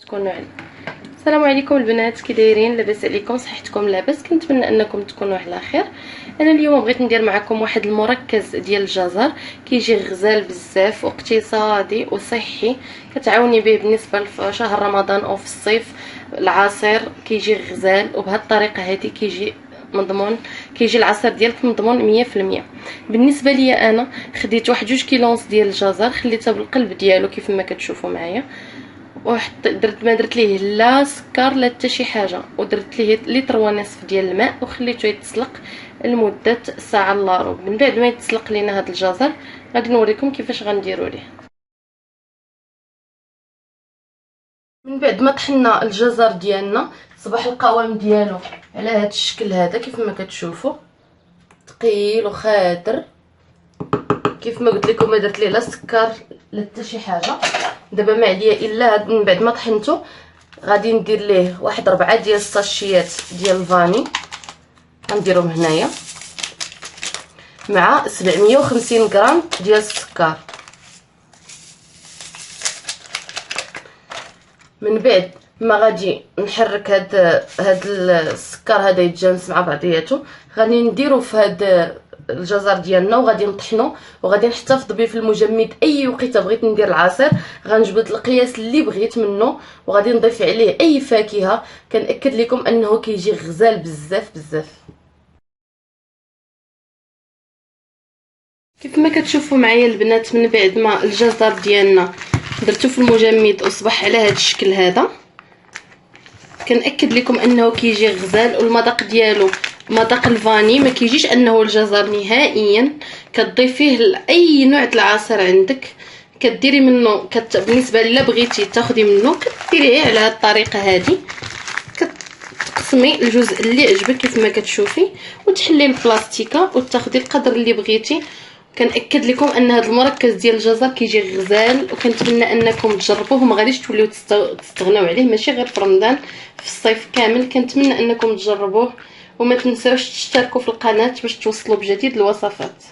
تكونوا على السلام عليكم البنات، كي دايرين؟ لاباس عليكم؟ صحتكم لاباس؟ كنتمنى انكم تكونوا على خير. انا اليوم بغيت ندير معكم واحد المركز ديال الجزر كيجي غزال بزاف واقتصادي وصحي، كتعاوني به بالنسبه لشهر رمضان او في الصيف. العصير كيجي غزال، وبهذه الطريقه هذه كيجي مضمون، كيجي العصير ديالك مضمون 100%. بالنسبه لي انا خديت واحد 2 كيلونس ديال الجزر، خليتها بالقلب ديالو كيف ما كتشوفوا معايا، ما درت ليه لا سكر لا حتى شي حاجه، ودرت ليه لتر ونصف ديال الماء وخليته يتسلق لمده ساعه الا ربع. من بعد ما يتسلق لينا هذا الجزر غادي نوريكم كيفاش غنديروا ليه. من بعد ما طحنا الجزر ديالنا صباح القوام ديالو على هذا الشكل هذا كيف ما كتشوفوا، ثقيل وخاطر. كيف ما قلت لكم ما درت ليه لا سكر لا حتى شي حاجه. دابا ما عليا الا من بعد ما طحنته غادي ندير ليه واحد 4 ديال الساشيات ديال الفاني، غنديرهم هنايا مع 750 غرام ديال السكر. من بعد ما غادي نحرك هاد السكر هذا يتجانس مع بعضياته، غادي نديرو في هاد الجزر ديالنا وغادي نطحنو، وغادي نحتفظ به في المجمد. اي وقيته بغيت ندير العصير غنجبد القياس اللي بغيت منه، وغادي نضيف عليه اي فاكهه. كنأكد لكم انه كيجي غزال بزاف بزاف. كيف ما كتشوفوا معايا البنات، من بعد ما الجزر ديالنا درتو في المجمد وصبح على هذا الشكل هذا، كنأكد لكم انه كيجي غزال. والمذاق ديالو مذاق الفاني، ما كيجيش انه الجزر نهائيا. كتضيفيه لاي نوع د العصير عندك، كديري منه بالنسبه لي بغيتي تاخدي منه كديريه على هذه الطريقه هذه، كتقسمي الجزء اللي عجبك كيف ما كتشوفي وتحلي البلاستيكه وتاخدي القدر اللي بغيتي. كنأكد لكم ان هذا المركز ديال الجزر كيجي غزال، وكنتمنى انكم تجربوه وما غاديش توليو تستغناو عليه، ماشي غير في رمضان، في الصيف كامل. كنتمنى انكم تجربوه، وما تنساوش تشتركوا في القناه باش توصلوا بجديد الوصفات.